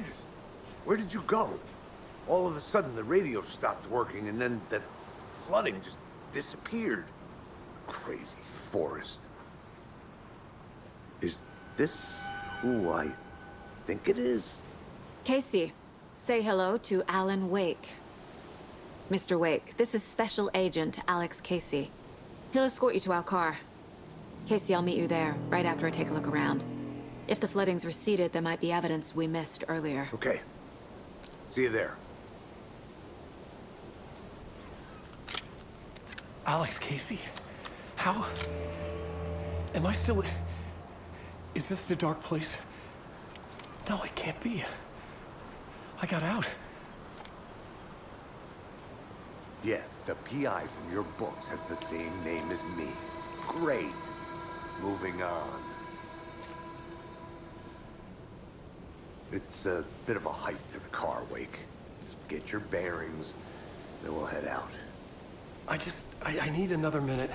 Andrews, where did you go? All of a sudden, the radio stopped working, and then the flooding just disappeared. Crazy forest. Is this who I think it is? Casey, say hello to Alan Wake. Mr. Wake, this is Special Agent Alex Casey. He'll escort you to our car. Casey, I'll meet you there, right after I take a look around. If the flooding's receded, there might be evidence we missed earlier. Okay. See you there. Alex Casey? How? Am I still... Is this the dark place? No, it can't be. I got out. Yeah, the PI from your books has the same name as me. Great. Moving on. It's a bit of a hike to the car, Wake. Just get your bearings, then we'll head out. I need another minute.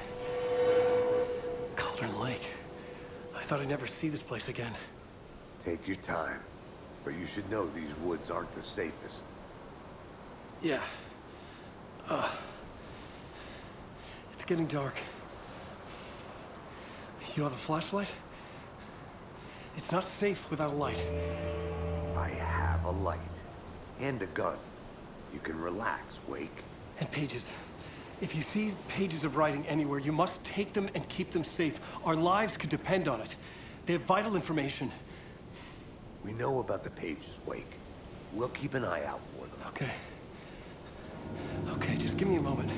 Cauldron Lake. I thought I'd never see this place again. Take your time. But you should know these woods aren't the safest. Yeah. It's getting dark. You have a flashlight? It's not safe without a light. I have a light. And a gun. You can relax, Wake. And pages. If you see pages of writing anywhere, you must take them and keep them safe. Our lives could depend on it. They have vital information. We know about the pages, Wake. We'll keep an eye out for them. Okay. Okay, just give me a moment.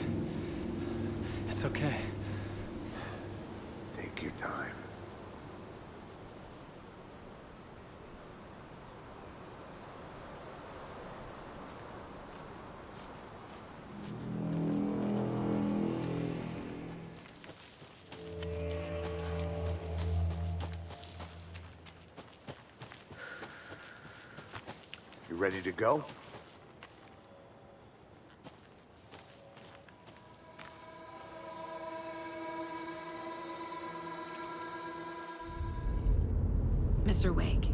It's okay. Take your time. You ready to go? Mr. Wake,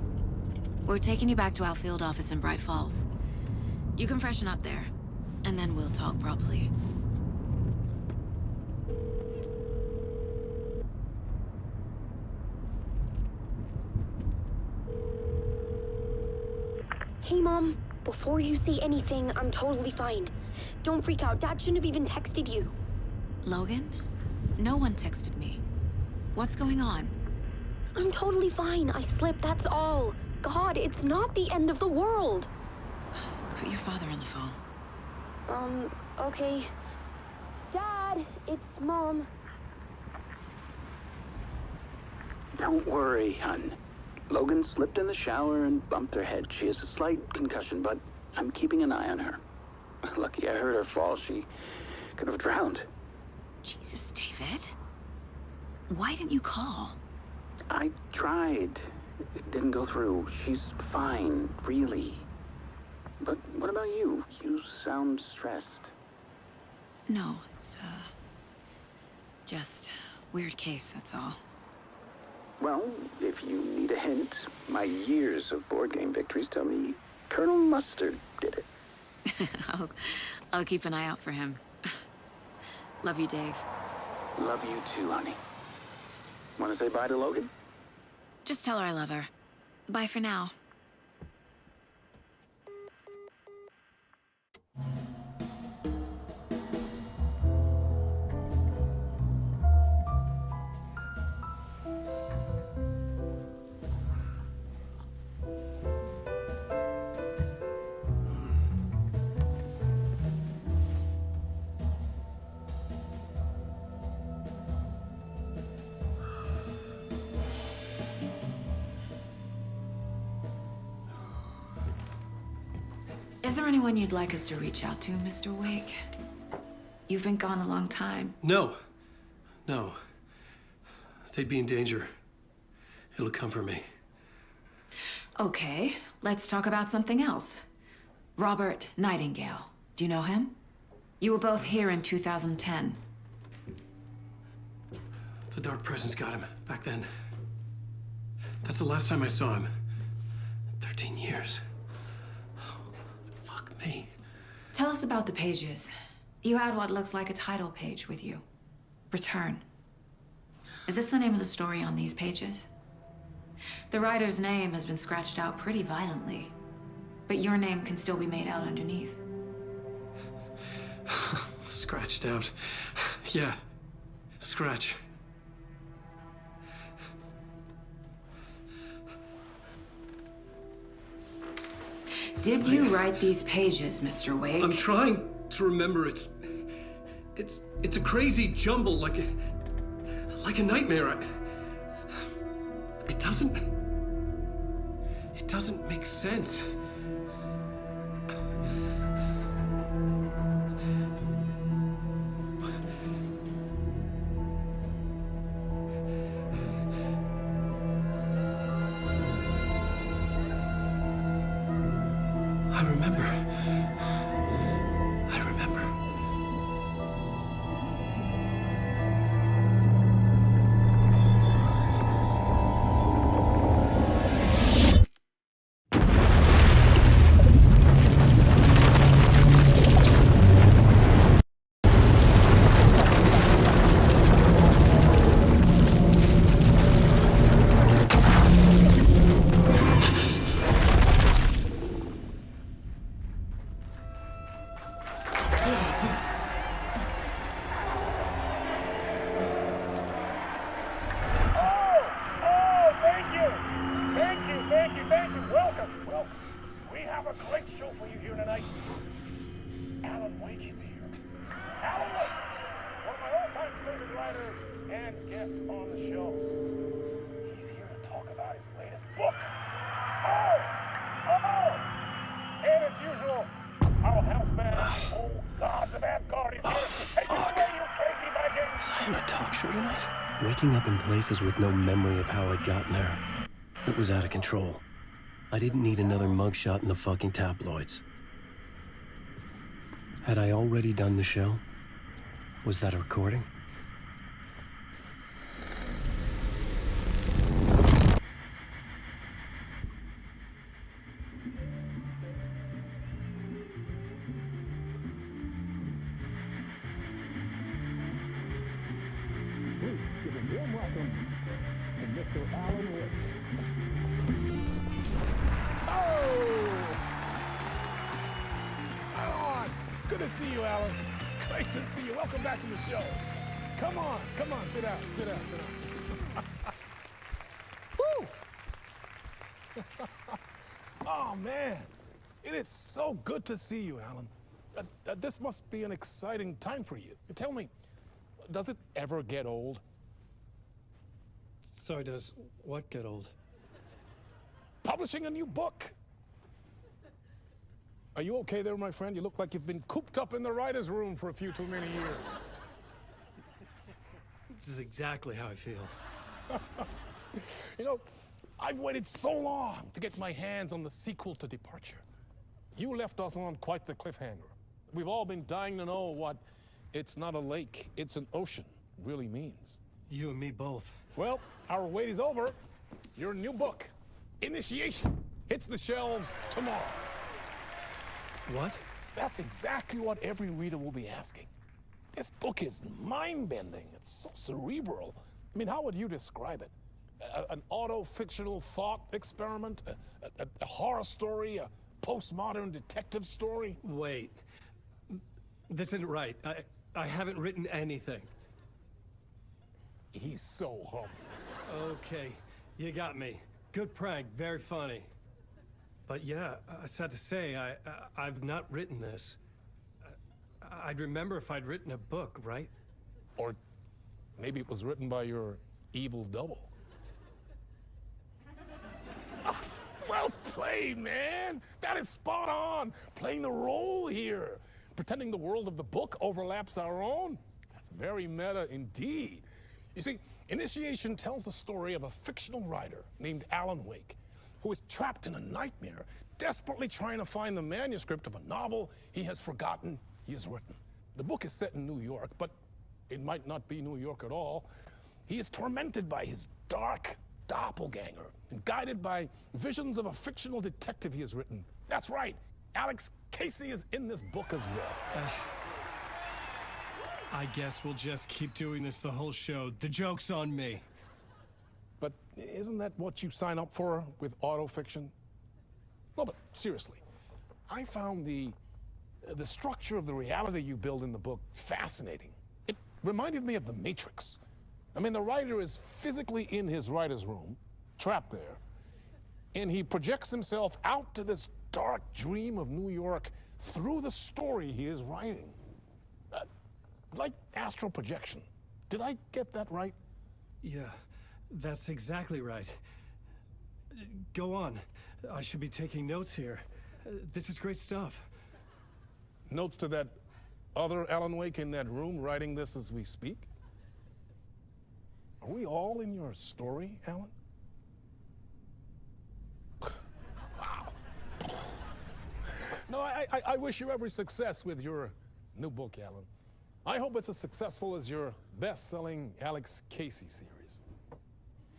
we're taking you back to our field office in Bright Falls. You can freshen up there, and then we'll talk properly. Hey, Mom. Before you say anything, I'm totally fine. Don't freak out. Dad shouldn't have even texted you. Logan? No one texted me. What's going on? I'm totally fine. I slipped, that's all. God, it's not the end of the world. Put your father on the phone. Okay. Dad, it's Mom. Don't worry, hon. Logan slipped in the shower and bumped her head. She has a slight concussion, but I'm keeping an eye on her. Lucky I heard her fall. She could have drowned. Jesus, David. Why didn't you call? I tried. It didn't go through. She's fine, really. But what about you? You sound stressed. No, it's, just weird case, that's all. Well, if you need a hint, my years of board game victories tell me Colonel Mustard did it. I'll keep an eye out for him. Love you, Dave. Love you too, honey. Want to say bye to Logan? Just tell her I love her. Bye for now. Is there anyone you'd like us to reach out to, Mr. Wake? You've been gone a long time. No. No. They'd be in danger. It'll come for me. Okay, let's talk about something else. Robert Nightingale. Do you know him? You were both here in 2010. The Dark Presence got him back then. That's the last time I saw him. 13 years. Me? Tell us about the pages. You had what looks like a title page with you. Return. Is this the name of the story on these pages? The writer's name has been scratched out pretty violently, but your name can still be made out underneath. Scratched out. Yeah. Scratch. Did you write these pages, Mr. Wake? I'm trying to remember. It's a crazy jumble, like a nightmare. It doesn't make sense. I remember. Thank you. Welcome. We have a great show for you here tonight. Alan Wake is here. Alan Wake, one of my all-time favorite writers and guests on the show. He's here to talk about his latest book. And as usual, our house band, old gods of Asgard, is here to take it away, you crazy Vikings. Was I on a talk show tonight? Waking up in places with no memory of how I'd gotten there. It was out of control. I didn't need another mugshot in the fucking tabloids. Had I already done the show? Was that a recording? Good to see you, Alan. Great to see you. Welcome back to the show. Come on, sit down. Woo! Oh, man. It is so good to see you, Alan. This must be an exciting time for you. Tell me, does it ever get old? Sorry, does what get old? Publishing a new book. Are you okay there, my friend? You look like you've been cooped up in the writer's room for a few too many years. This is exactly how I feel. You know, I've waited so long to get my hands on the sequel to Departure. You left us on quite the cliffhanger. We've all been dying to know what "it's not a lake, it's an ocean" really means. You and me both. Well, our wait is over. Your new book, Initiation, hits the shelves tomorrow. What? That's exactly what every reader will be asking. This book is mind-bending. It's so cerebral. I mean, how would you describe it? An auto-fictional thought experiment? A horror story? A postmodern detective story? Wait. This isn't right. I haven't written anything. He's so humble. Okay, you got me. Good prank, very funny. But yeah, sad to say, I've not written this. I'd remember if I'd written a book, right? Or maybe it was written by your evil double. Well played, man. That is spot on. Playing the role here. Pretending the world of the book overlaps our own. That's very meta indeed. You see, Initiation tells the story of a fictional writer named Alan Wake, who is trapped in a nightmare, desperately trying to find the manuscript of a novel he has forgotten he has written. The book is set in New York, but it might not be New York at all. He is tormented by his dark doppelganger and guided by visions of a fictional detective he has written. That's right, Alex Casey is in this book as well. I guess we'll just keep doing this the whole show. The joke's on me. But isn't that what you sign up for with autofiction? No, but seriously, I found the structure of the reality you build in the book fascinating. It reminded me of The Matrix. I mean, the writer is physically in his writer's room, trapped there, and he projects himself out to this dark dream of New York through the story he is writing. Like astral projection. Did I get that right? Yeah, that's exactly right. Go on. I should be taking notes here. This is great stuff. Notes to that other Alan Wake in that room writing this as we speak? Are we all in your story, Alan? Wow. No, I wish you every success with your new book, Alan. I hope it's as successful as your best-selling Alex Casey series.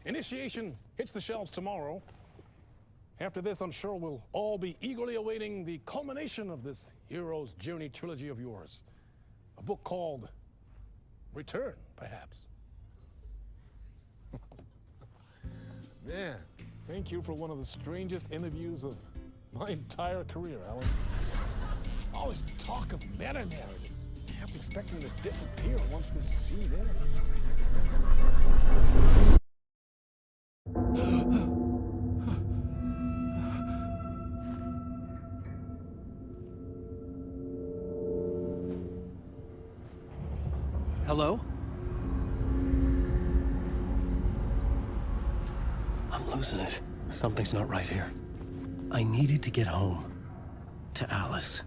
Initiation hits the shelves tomorrow. After this, I'm sure we'll all be eagerly awaiting the culmination of this hero's journey trilogy of yours. A book called Return, perhaps. Man, thank you for one of the strangest interviews of my entire career, Alan. All this talk of meta-narratives. I'm expecting to disappear once this scene ends. Hello? I'm losing it. Something's not right here. I needed to get home. To Alice.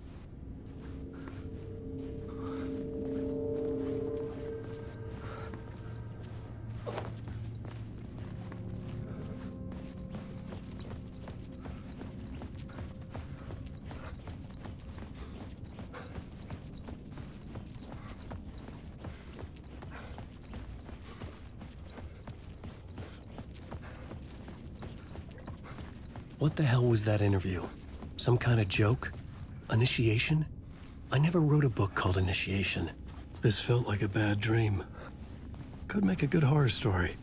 What the hell was that interview? Some kind of joke? Initiation? I never wrote a book called Initiation. This felt like a bad dream. Could make a good horror story.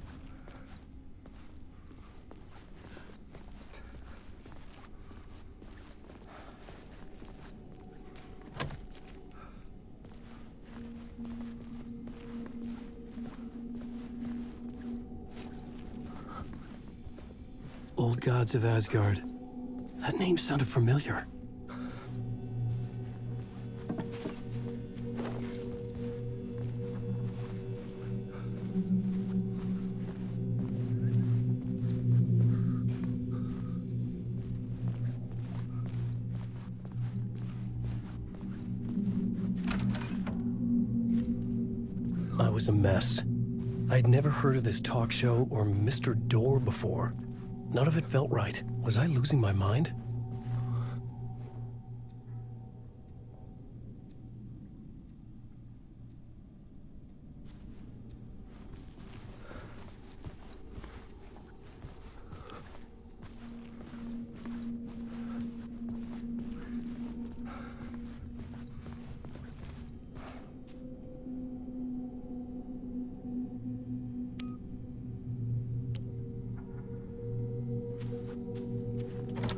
Old Gods of Asgard. That name sounded familiar. I was a mess. I'd never heard of this talk show or Mr. Door before. None of it felt right. Was I losing my mind?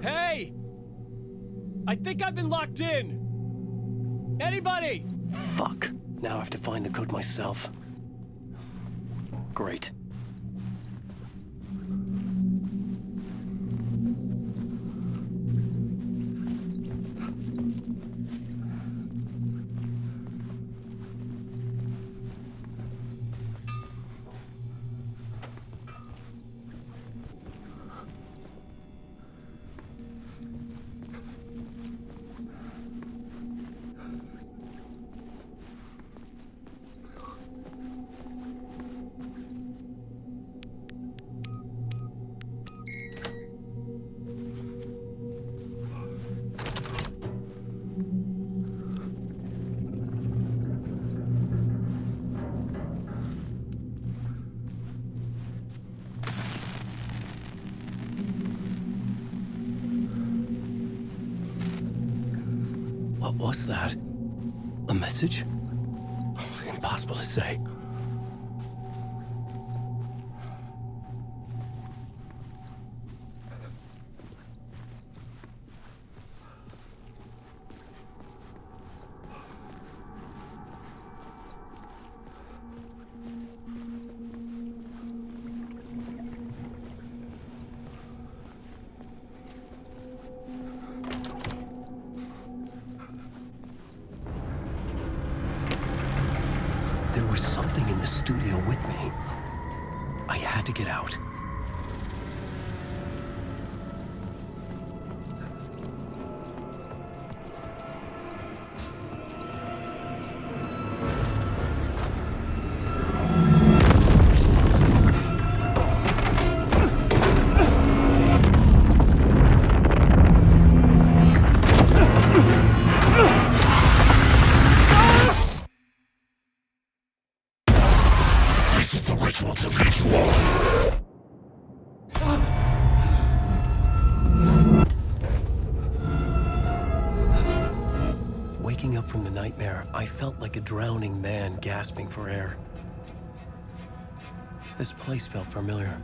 Hey! I think I've been locked in! Anybody? Fuck. Now I have to find the code myself. Great. What was that? A message? Impossible to say. There was something in the studio with me. I had to get out. Waking up from the nightmare, I felt like a drowning man gasping for air. This place felt familiar.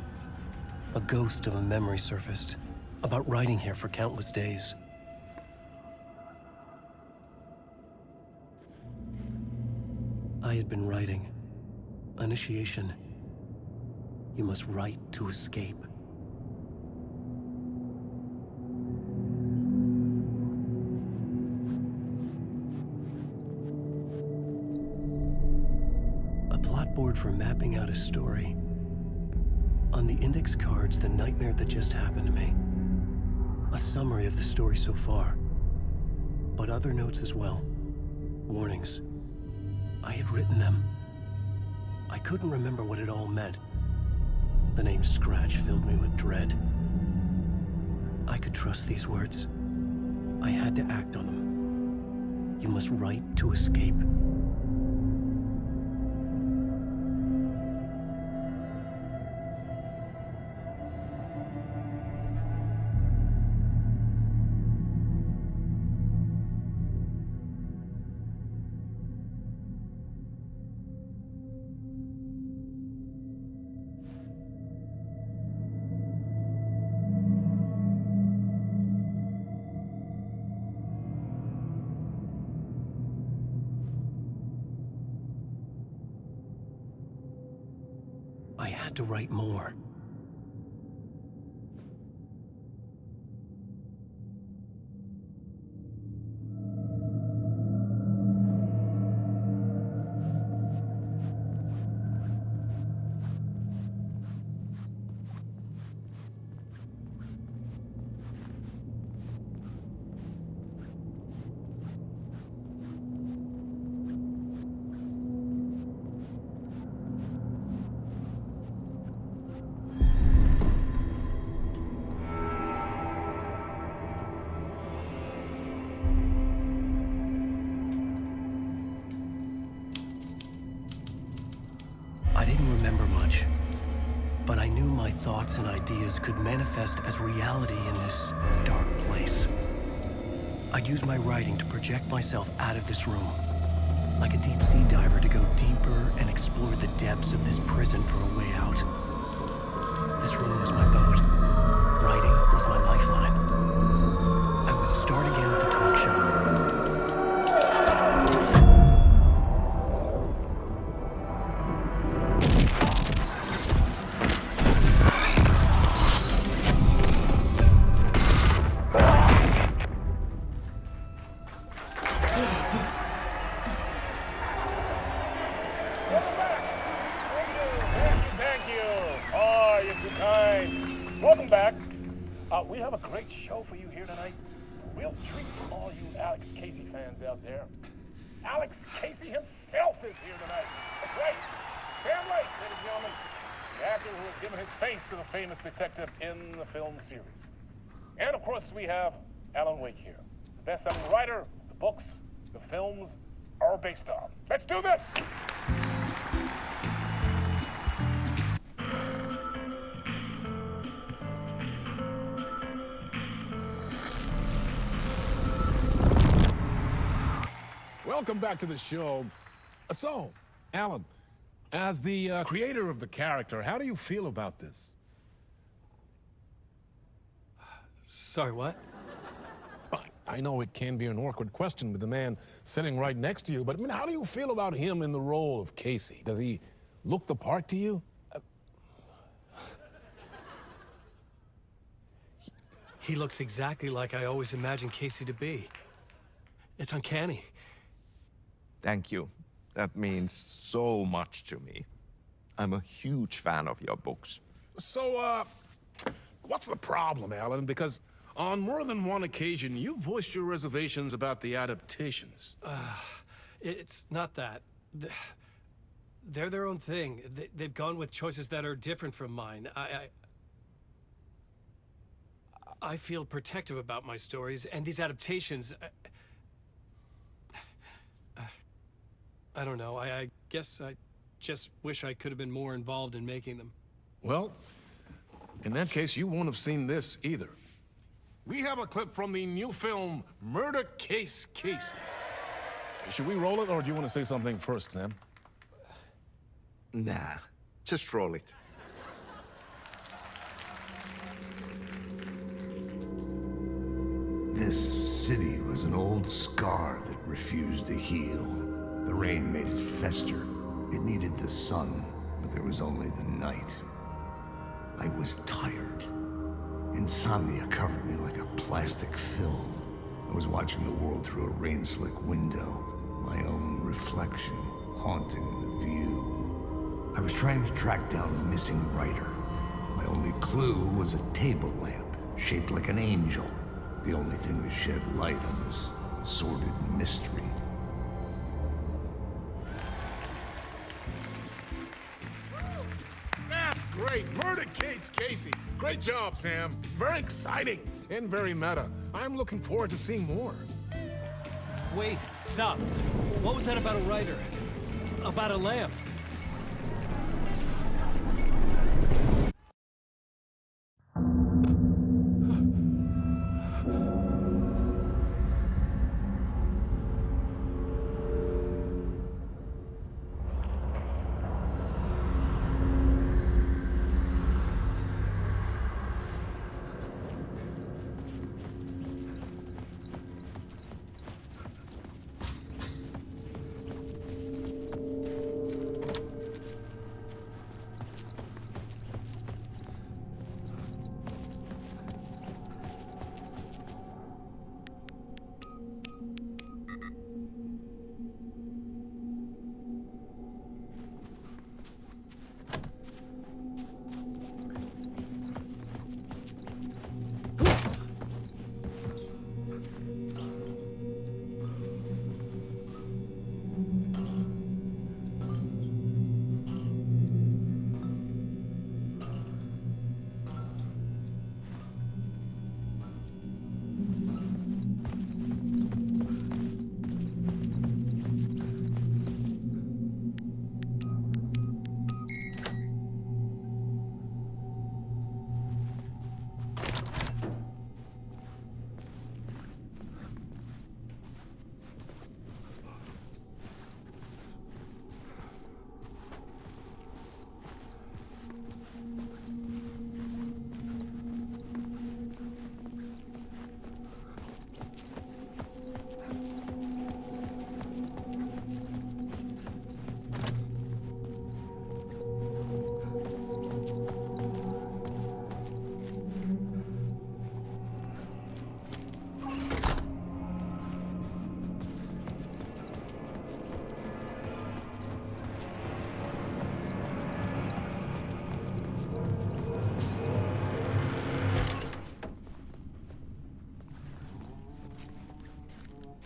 A ghost of a memory surfaced, about riding here for countless days. I had been writing. Initiation. You must write to escape. A plot board for mapping out a story. On the index cards, the nightmare that just happened to me. A summary of the story so far. But other notes as well. Warnings. I had written them. I couldn't remember what it all meant. The name Scratch filled me with dread. I could trust these words. I had to act on them. You must write to escape. I had to write more. I didn't remember much, but I knew my thoughts and ideas could manifest as reality in this dark place. I'd use my writing to project myself out of this room, like a deep-sea diver to go deeper and explore the depths of this prison for a way out. This room was my boat. Writing was my lifeline. I would start again at the talk show. Welcome back. We have a great show for you here tonight. A real treat for all you Alex Casey fans out there. Alex Casey himself is here tonight. That's right. Sam Lake, ladies and gentlemen, the actor who has given his face to the famous detective in the film series. And of course, we have Alan Wake here, the best-selling writer the books, the films are based on. Let's do this! welcome back to the show. So, Alan, as the creator of the character, how do you feel about this? Sorry, what? Fine. I know it can be an awkward question with the man sitting right next to you, but I mean, how do you feel about him in the role of Casey? Does he look the part to you? He looks exactly like I always imagined Casey to be. It's uncanny. Thank you. That means so much to me. I'm a huge fan of your books. So, what's the problem, Alan? Because on more than one occasion, you voiced your reservations about the adaptations. It's not that. They're their own thing. They've gone with choices that are different from mine. I feel protective about my stories, and these adaptations... I don't know. I guess I just wish I could have been more involved in making them. Well, in that case, you won't have seen this either. We have a clip from the new film, Murder Case Casey. Should we roll it, or do you want to say something first, Sam? Nah, just roll it. This city was an old scar that refused to heal. The rain made it fester. It needed the sun, but there was only the night. I was tired. Insomnia covered me like a plastic film. I was watching the world through a rain-slick window, my own reflection haunting the view. I was trying to track down a missing writer. My only clue was a table lamp, shaped like an angel. The only thing that shed light on this sordid mystery. That's great! Murder Case Casey! Great job, Sam. Very exciting and very meta. I'm looking forward to seeing more. Wait, stop. What was that about a writer? About a lamp?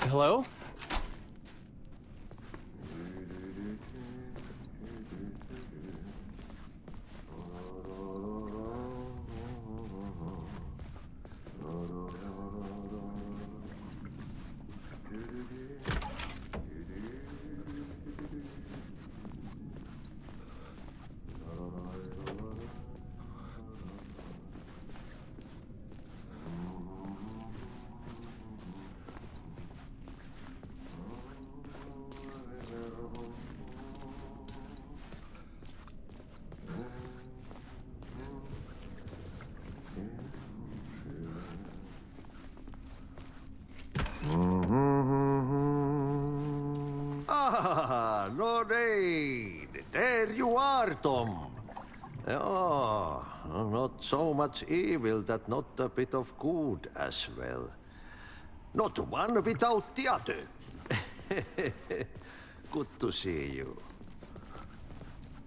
Hello? there you are, Tom. Oh, not so much evil that not a bit of good as well. Not one without the other. Good to see you.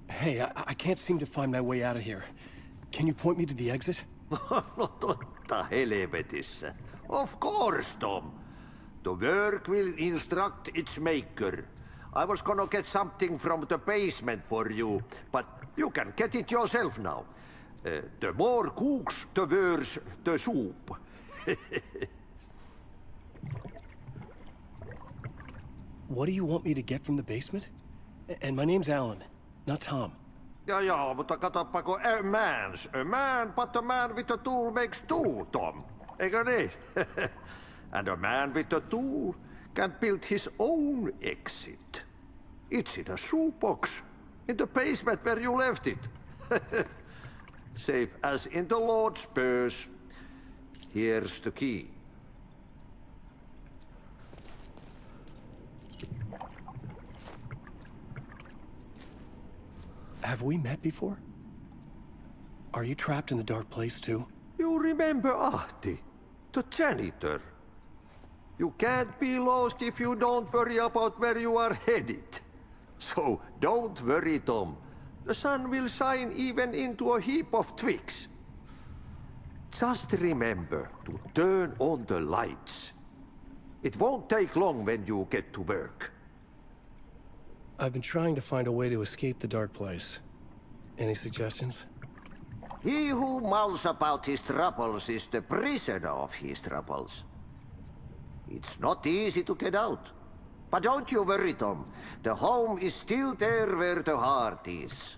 Hey, I can't seem to find my way out of here. Can you point me to the exit? No totta helvetissä. Of course, Tom. The work will instruct its maker. I was gonna get something from the basement for you, but you can get it yourself now. The more cooks, the worse the soup. What do you want me to get from the basement? And my name's Alan, not Tom. Ja, mutta katsoppa, a man, but a man with a tool makes two, Tom. Eikö niin? And a man with a tool can build his own exit. It's in a shoebox, in the basement where you left it. Safe as in the Lord's purse. Here's the key. Have we met before? Are you trapped in the dark place too? You remember Ahti, the janitor. You can't be lost if you don't worry about where you are headed. So don't worry, Tom. The sun will shine even into a heap of twigs. Just remember to turn on the lights. It won't take long when you get to work. I've been trying to find a way to escape the dark place. Any suggestions? He who mouths about his troubles is the prisoner of his troubles. It's not easy to get out. But don't you worry, Tom. The home is still there where the heart is.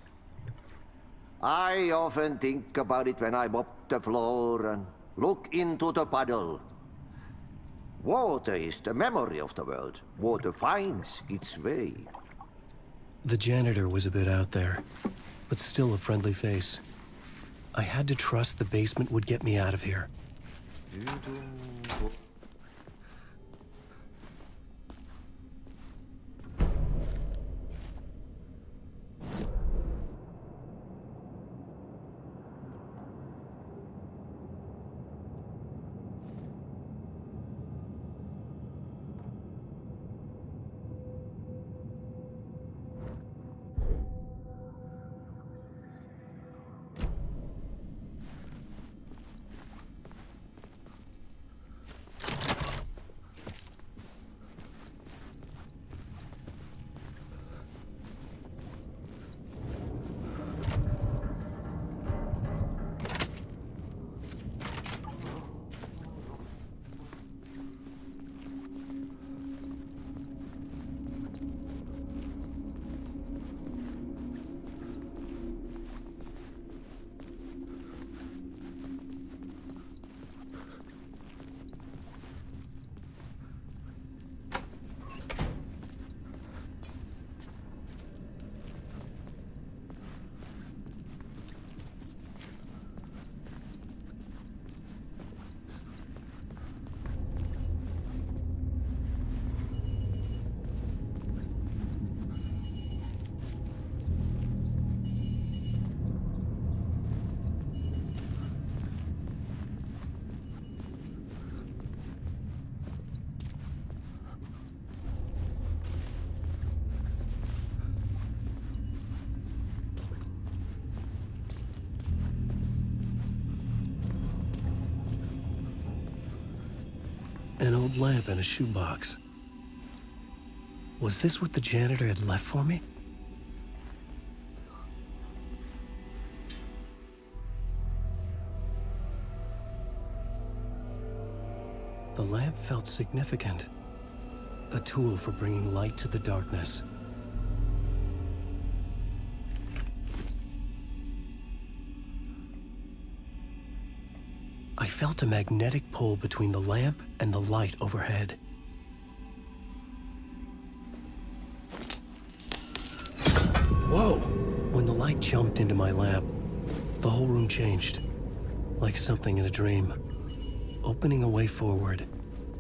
I often think about it when I mop the floor and look into the puddle. Water is the memory of the world. Water finds its way. The janitor was a bit out there, but still a friendly face. I had to trust the basement would get me out of here. An old lamp in a shoebox. Was this what the janitor had left for me? The lamp felt significant. A tool for bringing light to the darkness. I felt a magnetic pull between the lamp and the light overhead. Whoa! When the light jumped into my lamp, the whole room changed, like something in a dream. Opening a way forward,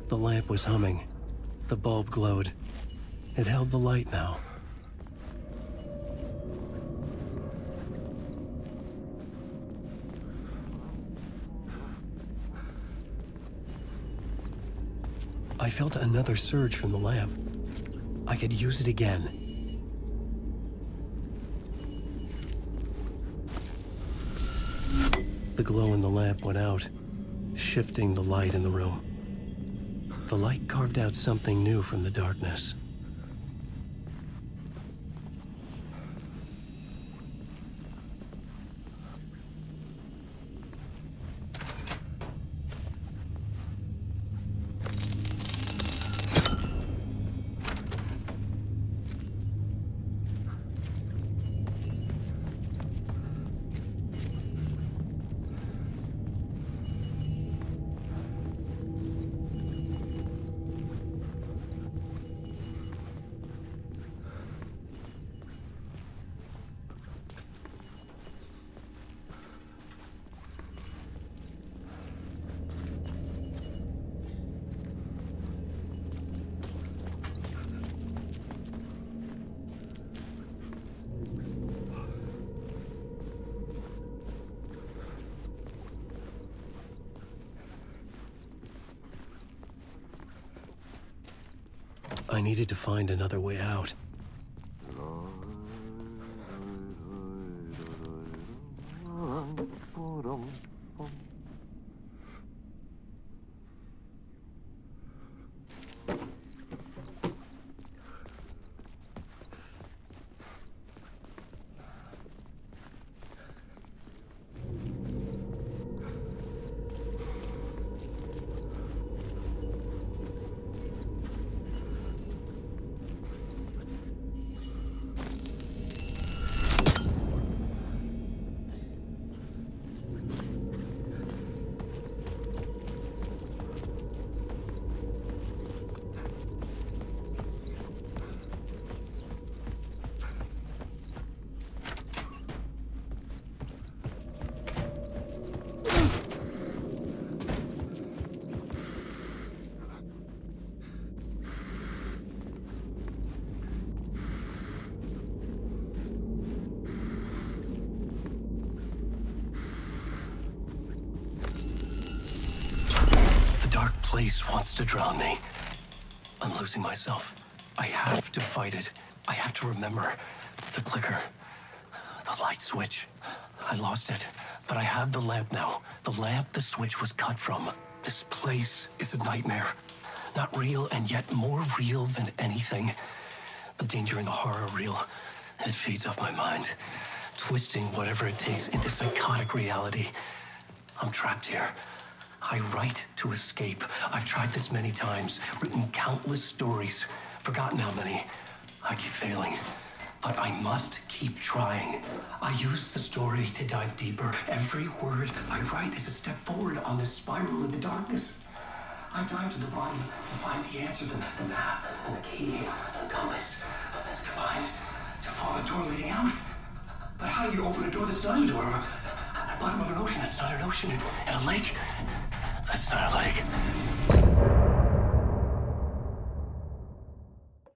the lamp was humming. The bulb glowed. It held the light now. I felt another surge from the lamp. I could use it again. The glow in the lamp went out, shifting the light in the room. The light carved out something new from the darkness. I needed to find another way out. Place wants to drown me. I'm losing myself. I have to fight it. I have to remember. The clicker. The light switch. I lost it. But I have the lamp now. The lamp the switch was cut from. This place is a nightmare. Not real, and yet more real than anything. The danger and the horror are real. It feeds off my mind. Twisting whatever it takes into psychotic reality. I'm trapped here. I write to escape. I've tried this many times, written countless stories, forgotten how many. I keep failing, but I must keep trying. I use the story to dive deeper. Every word I write is a step forward on this spiral in the darkness. I dive to the bottom to find the answer, the map, and the key, and the compass. It's combined to form a door leading out. But how do you open a door that's not a door? At the bottom of an ocean that's not an ocean, and a lake that's not a lake.